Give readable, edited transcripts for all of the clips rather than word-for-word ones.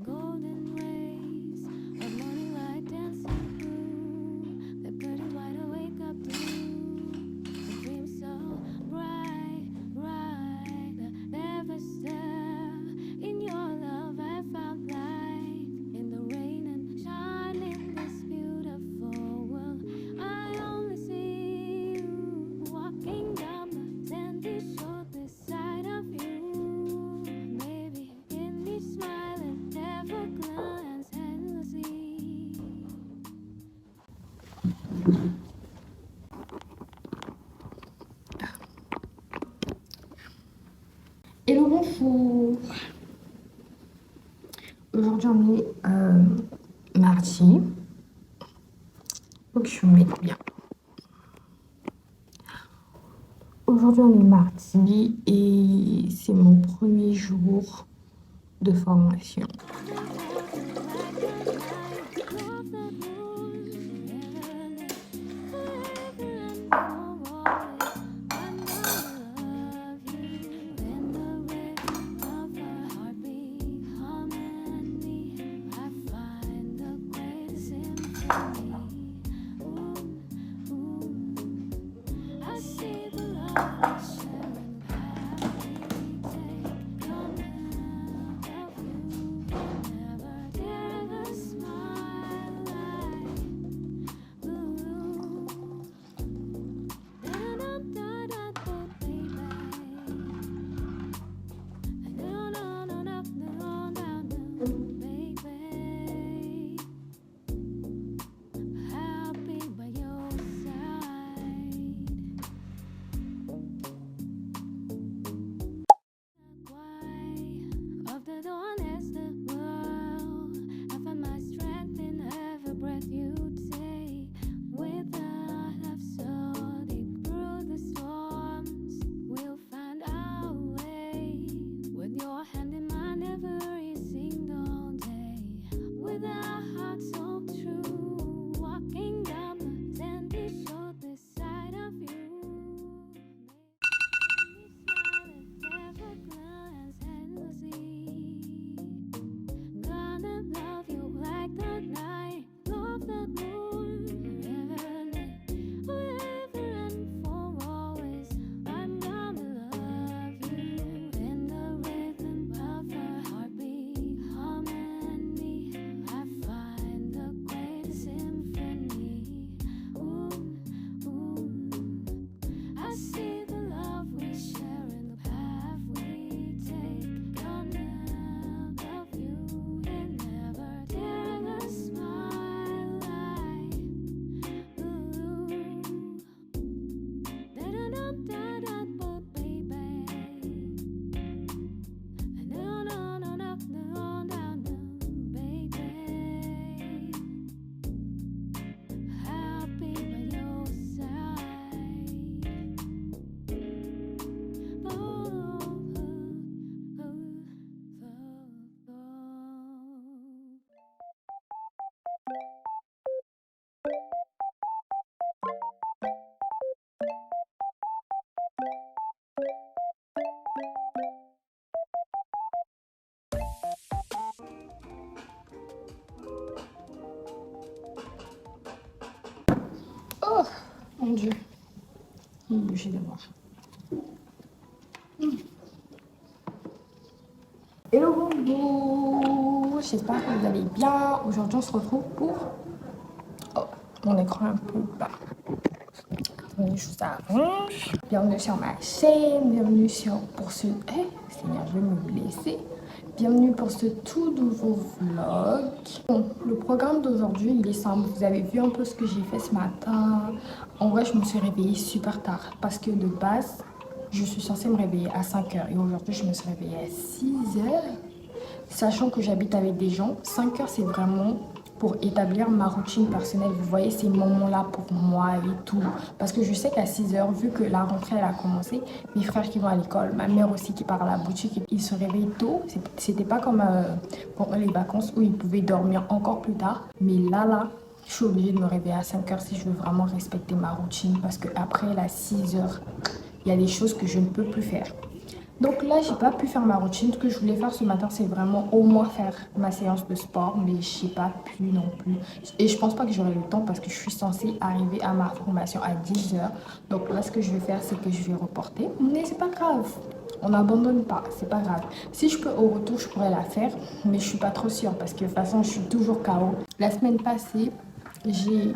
Golden rays of morning light dancing through the pretty wide awake up to a dream so bright, bright. Never step in your love. I found light in the rain and shine in this beautiful world. I only see you walking down the sandy shore beside of you. Maybe in me smile and never glance endlessly. Hello, bonjour. Aujourd'hui on est mardi. Donc je me mets bien. Aujourd'hui on est mardi et c'est mon premier jour de formation. Oh mon dieu, je vais bouger d'abord. Hello, bonjour, j'espère que vous allez bien. Aujourd'hui on se retrouve pour... Oh, mon écran est un peu bas. Attendez, je vous arrange. Bienvenue sur ma chaîne, bienvenue sur... pour ce... Seigneur, je vais me blesser. Bienvenue pour ce tout nouveau vlog. Bon, le programme d'aujourd'hui, il est simple. Vous avez vu un peu ce que j'ai fait ce matin. En vrai, je me suis réveillée super tard parce que de base, je suis censée me réveiller à 5h. Et aujourd'hui, je me suis réveillée à 6h. sachant que j'habite avec des gens, 5 heures c'est vraiment pour établir ma routine personnelle. Vous voyez ces moments-là pour moi et tout. Parce que je sais qu'à 6 heures, vu que la rentrée elle a commencé, mes frères qui vont à l'école, ma mère aussi qui part à la boutique, ils se réveillent tôt. C'était pas comme pendant les vacances où ils pouvaient dormir encore plus tard. Mais là, je suis obligée de me réveiller à 5 heures si je veux vraiment respecter ma routine. Parce qu'après, à 6 heures, il y a des choses que je ne peux plus faire. Donc là, j'ai pas pu faire ma routine. Ce que je voulais faire ce matin, c'est vraiment au moins faire ma séance de sport, mais j'ai pas pu non plus. Et je pense pas que j'aurai le temps parce que je suis censée arriver à ma formation à 10 heures. Donc là, ce que je vais faire, c'est que je vais reporter. Mais c'est pas grave. On n'abandonne pas, c'est pas grave. Si je peux au retour, je pourrais la faire, mais je suis pas trop sûre parce que de toute façon, je suis toujours KO. La semaine passée, j'ai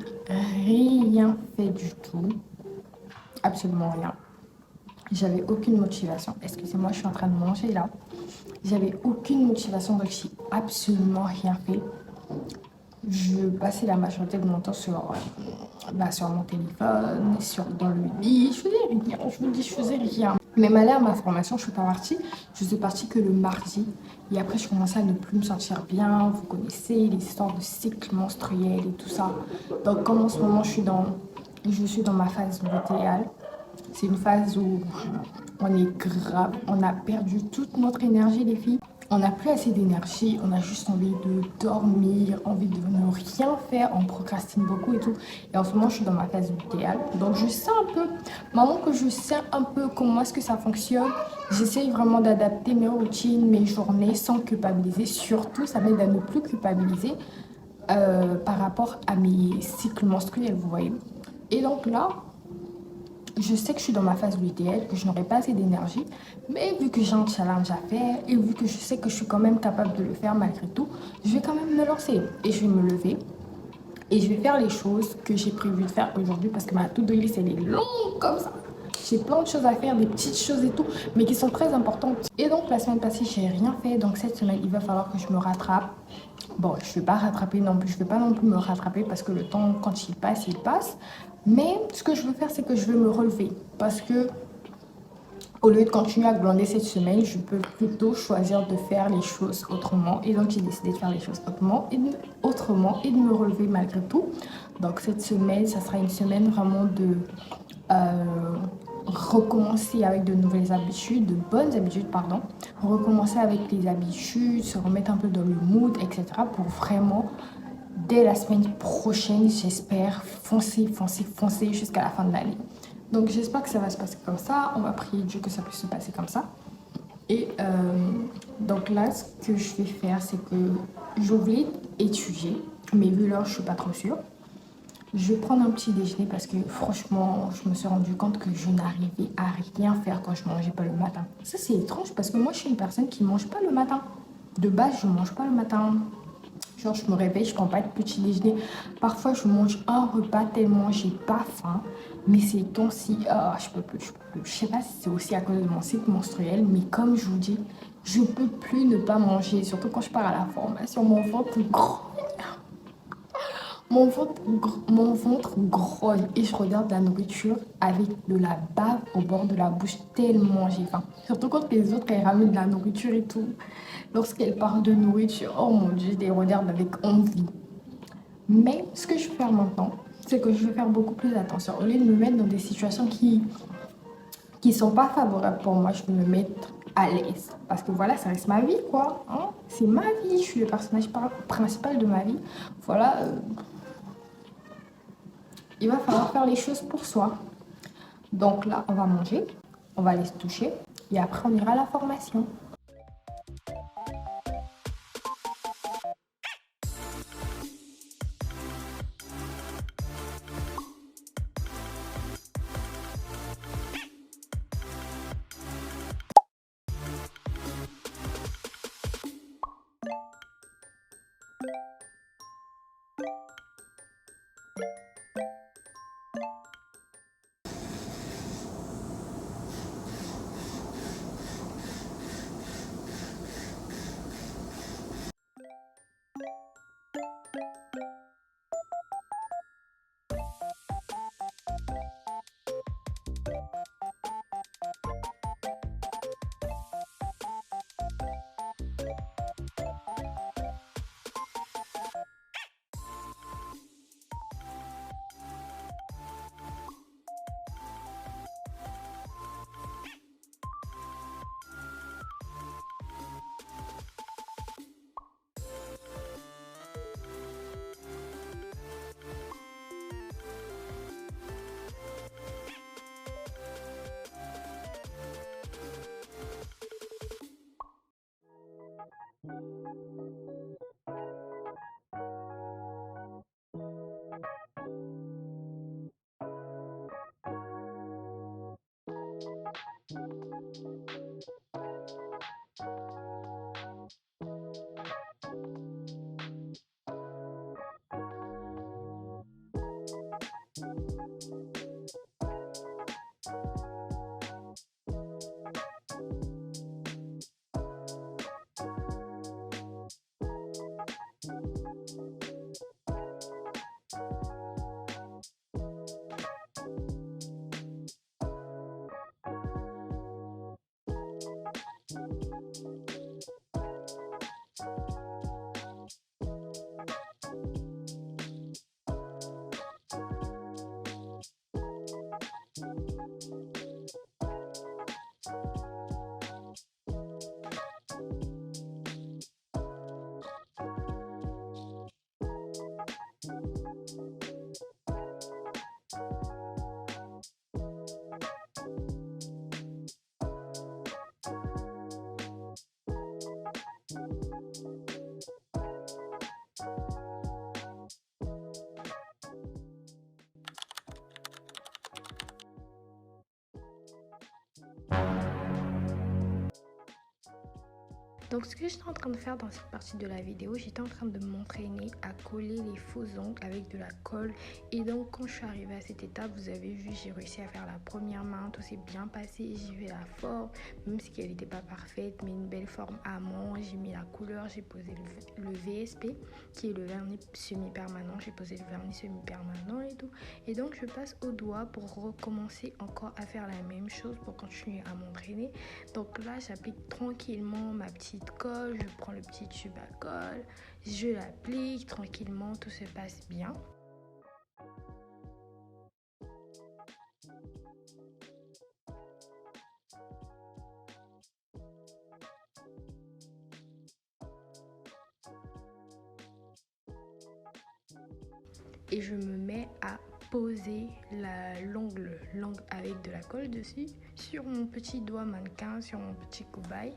rien fait du tout. Absolument rien. J'avais aucune motivation. Excusez-moi, je suis en train de manger là. J'avais aucune motivation, donc j'ai absolument rien fait. Je passais la majorité de mon temps sur mon téléphone, dans le lit. Je faisais rien, je vous dis, je faisais rien. Même aller à ma formation, je suis pas partie. Je suis partie que le mardi. Et après, je commençais à ne plus me sentir bien. Vous connaissez les histoires de cycle menstruel et tout ça. Donc, comme en ce moment, je suis dans ma phase lutéale. C'est une phase où on est grave, on a perdu toute notre énergie les filles. On n'a plus assez d'énergie, on a juste envie de dormir, envie de ne rien faire, on procrastine beaucoup et tout. Et en ce moment, je suis dans ma phase lutéale. Donc je sais un peu, maintenant que je sais un peu comment est-ce que ça fonctionne, j'essaye vraiment d'adapter mes routines, mes journées sans culpabiliser. Surtout, ça m'aide à ne plus culpabiliser par rapport à mes cycles menstruels, vous voyez. Et donc là, je sais que je suis dans ma phase lutéale, que je n'aurai pas assez d'énergie, mais vu que j'ai un challenge à faire et vu que je sais que je suis quand même capable de le faire malgré tout, je vais quand même me lancer et je vais me lever et je vais faire les choses que j'ai prévu de faire aujourd'hui parce que ma to-do list elle est longue comme ça. J'ai plein de choses à faire, des petites choses et tout, mais qui sont très importantes. Et donc la semaine passée, j'ai rien fait, donc cette semaine, il va falloir que je me rattrape. Bon, je vais pas rattraper non plus, je vais pas non plus me rattraper parce que le temps, quand il passe, il passe. Mais ce que je veux faire, c'est que je veux me relever parce que au lieu de continuer à glander cette semaine, je peux plutôt choisir de faire les choses autrement. Et donc, j'ai décidé de faire les choses autrement et de me relever malgré tout. Donc, cette semaine, ça sera une semaine vraiment de euh, recommencer avec de nouvelles habitudes, de bonnes habitudes, pardon. Recommencer avec les habitudes, se remettre un peu dans le mood, etc. pour vraiment, dès la semaine prochaine, j'espère, foncer jusqu'à la fin de l'année. Donc j'espère que ça va se passer comme ça. On va prier Dieu que ça puisse se passer comme ça. Et donc là, ce que je vais faire, c'est que je vais étudier. Mais vu l'heure, je suis pas trop sûre. Je vais prendre un petit déjeuner parce que franchement, je me suis rendu compte que je n'arrivais à rien faire quand je mangeais pas le matin. Ça, c'est étrange parce que moi, je suis une personne qui mange pas le matin. De base, je mange pas le matin. Genre, je me réveille, je prends pas de petit déjeuner. Parfois, je mange un repas tellement j'ai pas faim. Mais ces temps-ci, je peux plus, je peux plus. Je sais pas si c'est aussi à cause de mon cycle menstruel, mais comme je vous dis, je peux plus ne pas manger. Surtout quand je pars à la formation, mon ventre grogne. Mon ventre grogne et je regarde la nourriture avec de la bave au bord de la bouche tellement j'ai faim. Surtout quand les autres elles ramènent de la nourriture et tout. Lorsqu'elles parlent de nourriture, oh mon dieu, je les regarde avec envie. Mais ce que je vais faire maintenant, c'est que je vais faire beaucoup plus attention. Au lieu de me mettre dans des situations qui sont pas favorables pour moi, je vais me mettre à l'aise. Parce que voilà, ça reste ma vie, quoi. Hein, c'est ma vie, je suis le personnage principal de ma vie. Voilà, il va falloir faire les choses pour soi. Donc là, on va manger, on va aller se toucher et après on ira à la formation. Donc ce que j'étais en train de faire dans cette partie de la vidéo, j'étais en train de m'entraîner à coller les faux ongles avec de la colle. Et donc quand je suis arrivée à cette étape, vous avez vu, j'ai réussi à faire la première main, tout s'est bien passé. J'ai fait la forme, même si elle n'était pas parfaite, mais une belle forme amont. J'ai mis la couleur, j'ai posé le VSP, qui est le vernis semi-permanent. J'ai posé le vernis semi-permanent et tout. Et donc je passe au doigt pour recommencer encore à faire la même chose, pour continuer à m'entraîner. Donc là, j'applique tranquillement ma petite colle, je prends le petit tube à colle, je l'applique tranquillement, tout se passe bien. Et je me mets à poser l'ongle avec de la colle dessus sur mon petit doigt mannequin, sur mon petit cobaye.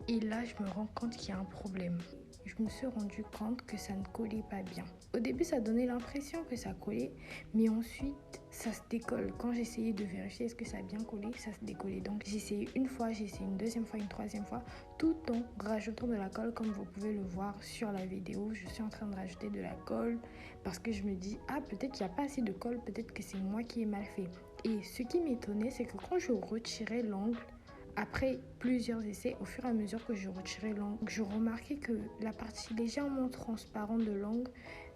Et là, je me rends compte qu'il y a un problème. Je me suis rendu compte que ça ne collait pas bien. Au début, ça donnait l'impression que ça collait, mais ensuite, ça se décolle. Quand j'essayais de vérifier est-ce que ça a bien collé, ça se décollait. Donc, j'ai essayé une fois, j'ai essayé une deuxième fois, une troisième fois, tout en rajoutant de la colle, comme vous pouvez le voir sur la vidéo. Je suis en train de rajouter de la colle parce que je me dis, ah, peut-être qu'il n'y a pas assez de colle, peut-être que c'est moi qui ai mal fait. Et ce qui m'étonnait, c'est que quand je retirais l'ongle, après plusieurs essais, au fur et à mesure que je retirais l'ongle, je remarquais que la partie légèrement transparente de l'ongle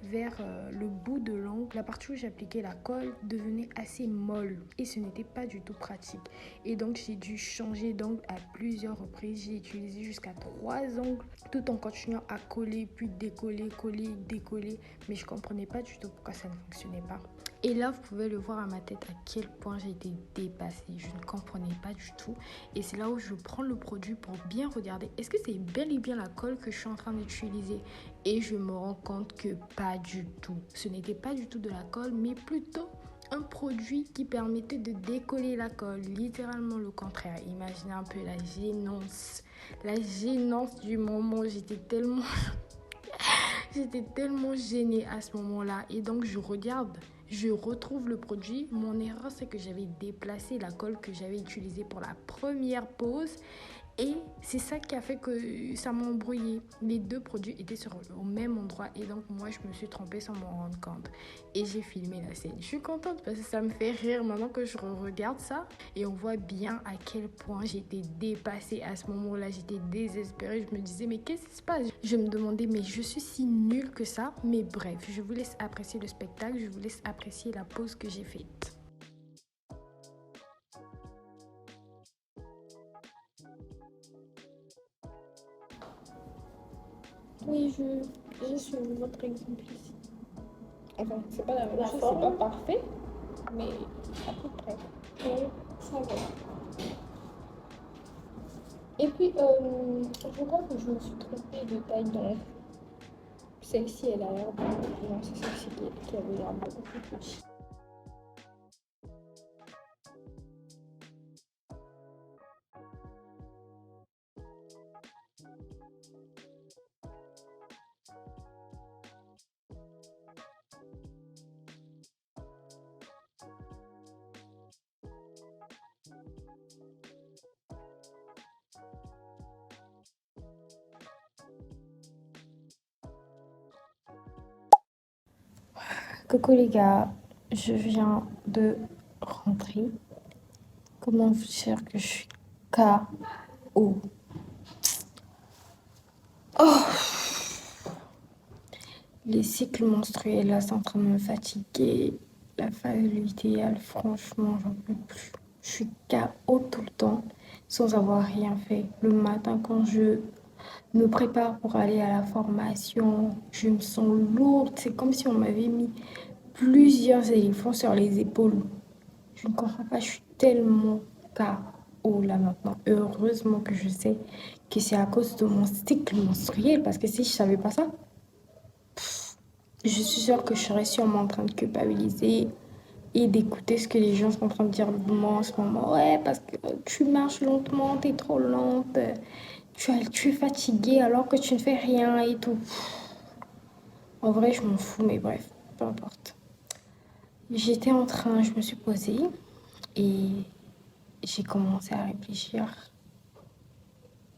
vers le bout de l'ongle, la partie où j'appliquais la colle devenait assez molle et ce n'était pas du tout pratique. Et donc j'ai dû changer d'ongle à plusieurs reprises. J'ai utilisé jusqu'à 3 ongles tout en continuant à coller, puis décoller, coller, décoller. Mais je ne comprenais pas du tout pourquoi ça ne fonctionnait pas. Et là, vous pouvez le voir à ma tête à quel point j'ai été dépassée. Je ne comprenais pas du tout. Et c'est là où je prends le produit pour bien regarder. Est-ce que c'est bel et bien la colle que je suis en train d'utiliser? Et je me rends compte que pas du tout. Ce n'était pas du tout de la colle, mais plutôt un produit qui permettait de décoller la colle. Littéralement le contraire. Imaginez un peu la gênance. La gênance du moment. J'étais tellement gênée à ce moment-là. Et donc, je regarde. Je retrouve le produit. Mon erreur, c'est que j'avais déplacé la colle que j'avais utilisée pour la première pose. Et c'est ça qui a fait que ça m'a embrouillé. Les deux produits étaient au même endroit. Et donc, moi, je me suis trompée sans m'en rendre compte. Et j'ai filmé la scène. Je suis contente parce que ça me fait rire maintenant que je regarde ça. Et on voit bien à quel point j'étais dépassée à ce moment-là. J'étais désespérée. Je me disais, mais qu'est-ce qui se passe? Je me demandais, mais je suis si nulle que ça. Mais bref, je vous laisse apprécier le spectacle. Je vous laisse apprécier la pose que j'ai faite. Oui, j'ai suivi votre exemple ici. Enfin, c'est pas la même chose, c'est pas parfait, mais à peu près. Et ça va. Et puis, je crois que je me suis trompée de taille d'ongle. Celle-ci, elle a l'air beaucoup plus grande, c'est celle-ci qui avait l'air beaucoup plus petite. Coucou les gars, je viens de rentrer. Comment vous dire que je suis KO. Oh. Les cycles menstruels, là, c'est en train de me fatiguer. La phase lutéale, franchement, j'en peux plus. Je suis KO tout le temps, sans avoir rien fait. Le matin, quand je me prépare pour aller à la formation, je me sens lourde. C'est comme si on m'avait mis plusieurs éléphants sur les épaules. Je ne comprends pas, je suis tellement KO là maintenant. Heureusement que je sais que c'est à cause de mon cycle menstruel, parce que si je savais pas ça, je suis sûre que je serais sûrement en train de culpabiliser et d'écouter ce que les gens sont en train de dire de moi en ce moment. Ouais, parce que tu marches lentement, t'es trop lente, tu es fatiguée alors que tu ne fais rien et tout. En vrai, je m'en fous, mais bref, peu importe. J'étais en train, je me suis posée et j'ai commencé à réfléchir.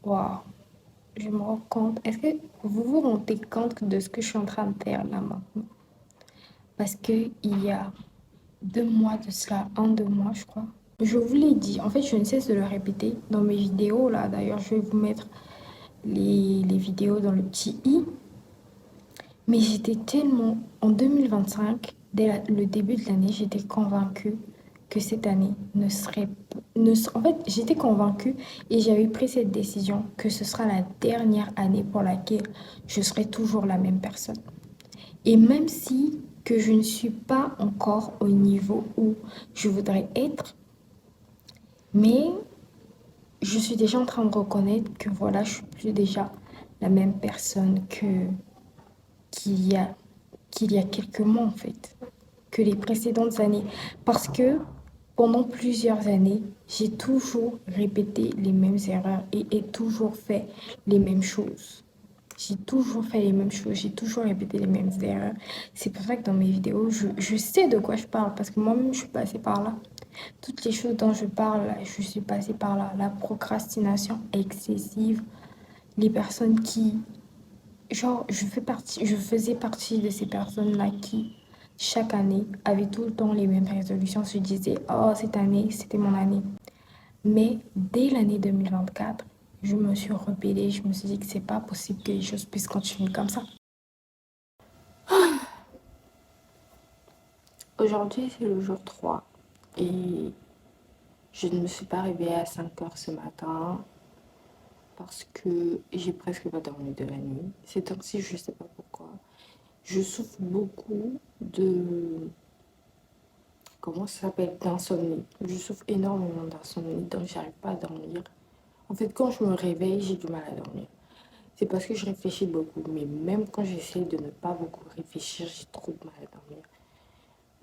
Waouh, je me rends compte. Est-ce que vous vous rendez compte de ce que je suis en train de faire là maintenant? Parce que il y a 2 mois de cela, 2 mois, je crois. Je vous l'ai dit, en fait, je ne cesse de le répéter dans mes vidéos là. D'ailleurs, je vais vous mettre les vidéos dans le petit i. Mais j'étais tellement, en 2025, dès le début de l'année, j'étais convaincue que cette année ne serait... En fait, j'étais convaincue et j'avais pris cette décision que ce sera la dernière année pour laquelle je serai toujours la même personne. Et même si que je ne suis pas encore au niveau où je voudrais être, mais je suis déjà en train de reconnaître que voilà, je suis plus déjà la même personne qu'il y a, qu'il y a quelques mois en fait, que les précédentes années. Parce que pendant plusieurs années, j'ai toujours répété les mêmes erreurs et toujours fait les mêmes choses. J'ai toujours fait les mêmes choses, j'ai toujours répété les mêmes erreurs. C'est pour ça que dans mes vidéos, je sais de quoi je parle parce que moi-même, je suis passée par là. Toutes les choses dont je parle, je suis passée par là. La procrastination excessive, les personnes qui... Genre, je faisais partie de ces personnes-là qui, chaque année, avaient tout le temps les mêmes résolutions. Se disaient, oh, cette année, c'était mon année. Mais dès l'année 2024, je me suis rebellée. Je me suis dit que c'est pas possible que les choses puissent continuer comme ça. Aujourd'hui, c'est le jour 3 et je ne me suis pas réveillée à 5 heures ce matin parce que j'ai presque pas dormi de la nuit. Ces temps-ci, je sais pas pourquoi. Je souffre beaucoup de... Comment ça s'appelle? D'insomnie. Je souffre énormément d'insomnie, donc j'arrive pas à dormir. En fait, quand je me réveille, j'ai du mal à dormir. C'est parce que je réfléchis beaucoup, mais même quand j'essaie de ne pas beaucoup réfléchir, j'ai trop de mal à dormir.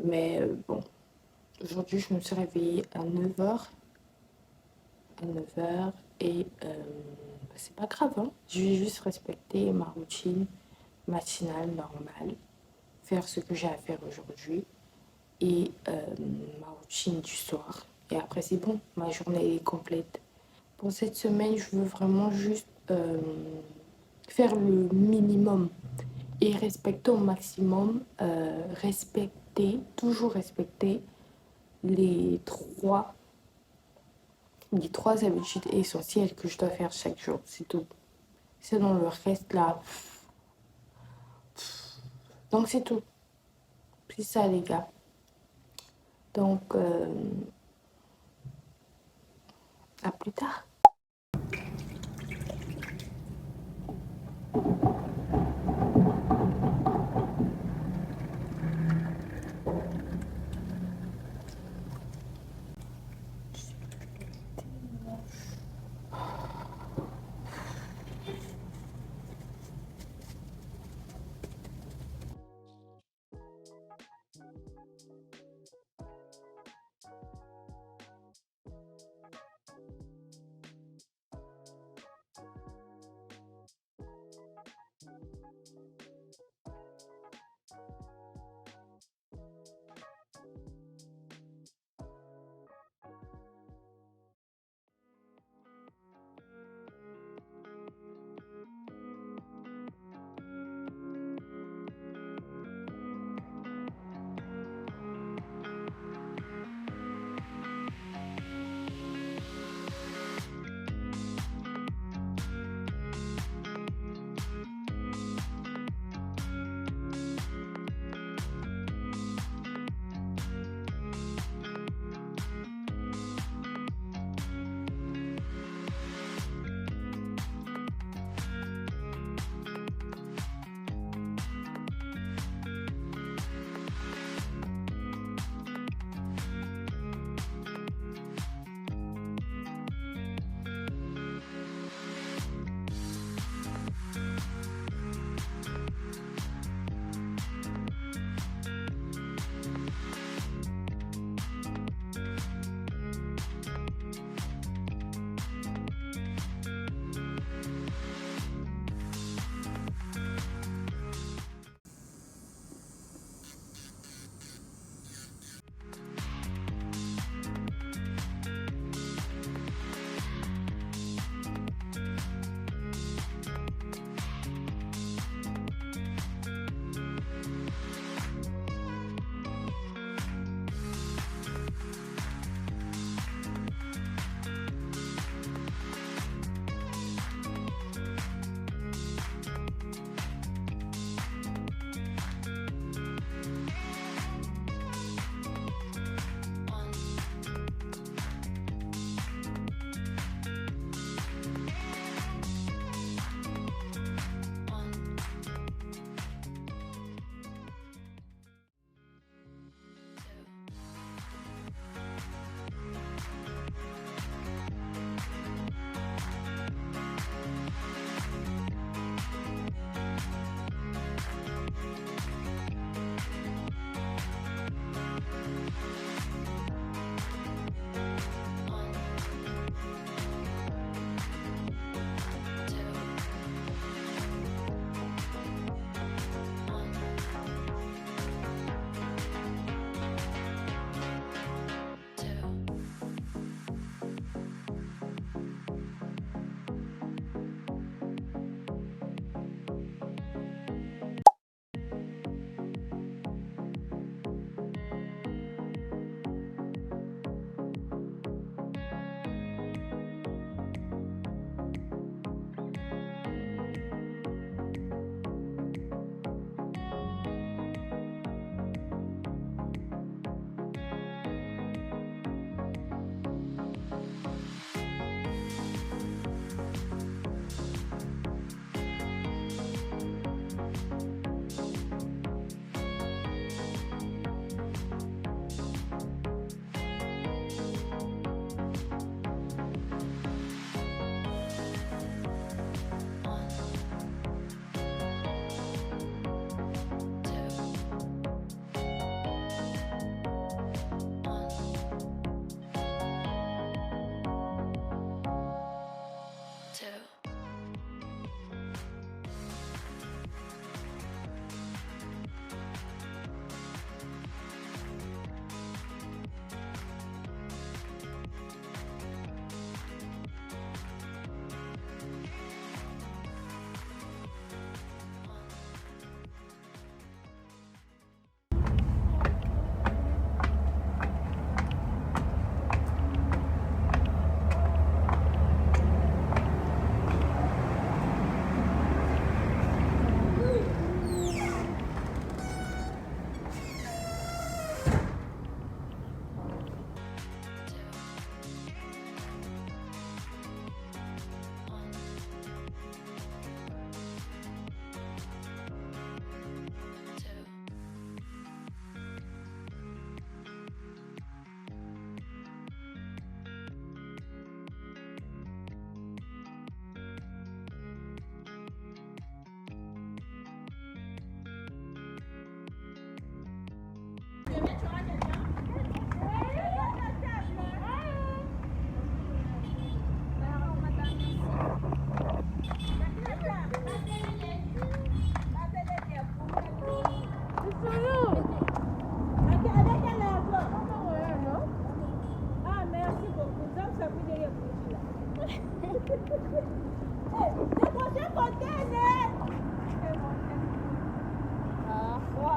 Mais bon, aujourd'hui, je me suis réveillée à 9 heures. À 9 heures et c'est pas grave, hein. Je vais juste respecter ma routine matinale normale, faire ce que j'ai à faire aujourd'hui et ma routine du soir. Et après, c'est bon, ma journée est complète. Pour cette semaine, je veux vraiment juste faire le minimum et respecter au maximum, toujours respecter les trois, les trois habitudes essentielles que je dois faire chaque jour, c'est tout. Sinon, le reste là. Donc, c'est tout. C'est ça, les gars. Donc, à plus tard.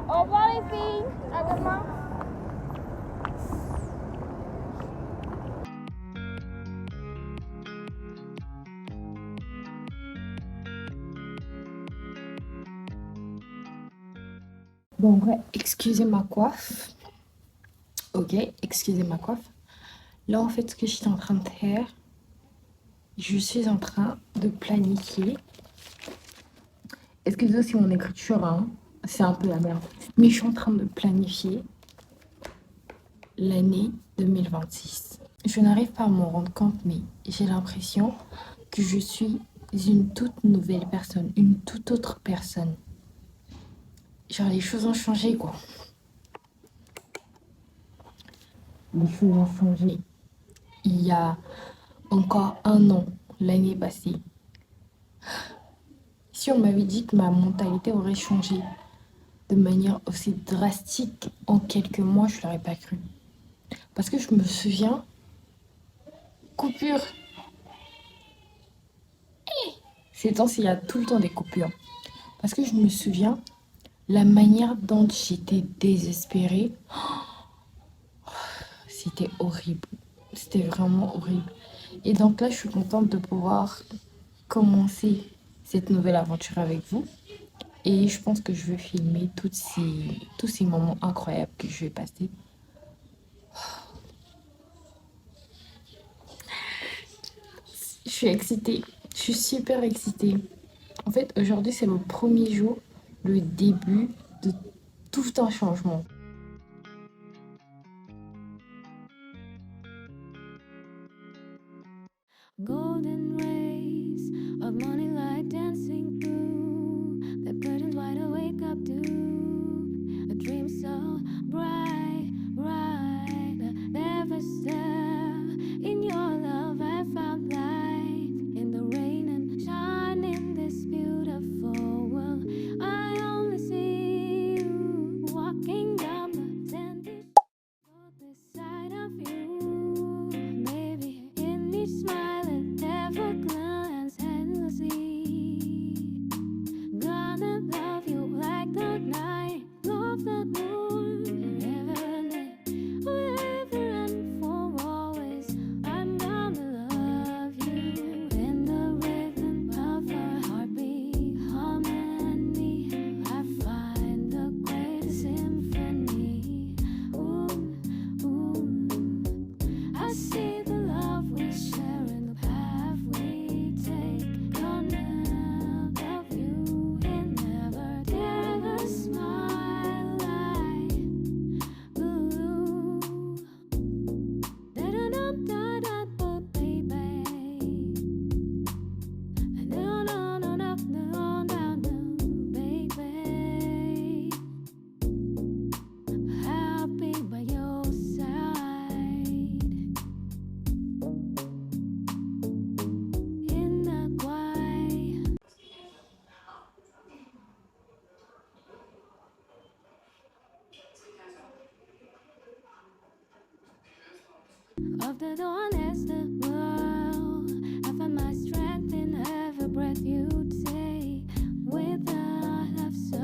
Au revoir les filles, à demain. Bon, ouais, excusez ma coiffe. Ok, excusez ma coiffe. Là, en fait, ce que je suis en train de faire, je suis en train de planifier. Excusez aussi mon écriture, hein. C'est un peu la merde. Mais je suis en train de planifier l'année 2026. Je n'arrive pas à m'en rendre compte, mais j'ai l'impression que je suis une toute nouvelle personne, une toute autre personne. Genre, les choses ont changé, quoi. Les choses ont changé. Il y a encore un an, l'année passée, si on m'avait dit que ma mentalité aurait changé de manière aussi drastique en quelques mois, je ne l'aurais pas cru. Parce que je me souviens, coupure. Ces temps-ci, il y a tout le temps des coupures. Parce que je me souviens, la manière dont j'étais désespérée, c'était horrible. C'était vraiment horrible. Et donc là, je suis contente de pouvoir commencer cette nouvelle aventure avec vous. Et je pense que je vais filmer tous ces moments incroyables que je vais passer. Je suis excitée. Je suis super excitée. En fait, aujourd'hui, c'est le premier jour, le début de tout un changement. Golden rays of morning light dancing through the curtains wide awake up to a dream so bright, bright. Never stare in your love. I found light in the rain and shine in this beautiful world. I only see you walking down the sandy shore, this side of you. Maybe in each smile and never glance endlessly. Gonna love you like the night, love the moon forever and day, forever and for always. I'm gonna love you in the rhythm of our heartbeat, harmony. I find the greatest symphony. Ooh, ooh. I see the love we share and the path we take. Gonna love you and never dare ever smile like blue. Da-da-dum-da-da, baby. No, no, no, no, no, no, no, baby. Happy by your side. In the quiet of the dawn as the world, I find my strength in every breath you take. With a love so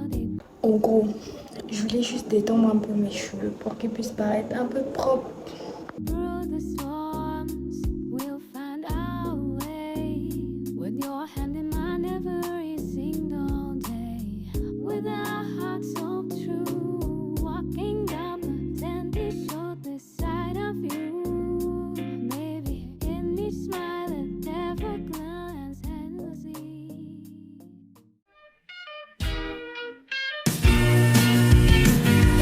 deep. En gros, je voulais juste détendre un peu mes cheveux pour qu'ils puissent paraître un peu propres. Through the storms, we'll find our way. With your hand in mine every single day. With our hearts so true, walking down the sandy shore, this side of you. Maybe in each smile and never glance endlessly.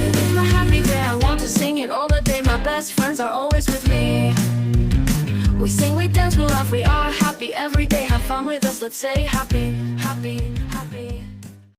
It is my happy day, I want to sing it all the day. My best friends are always with me. We sing, we dance, we laugh, we are happy every day. Have fun with us, let's say happy, happy,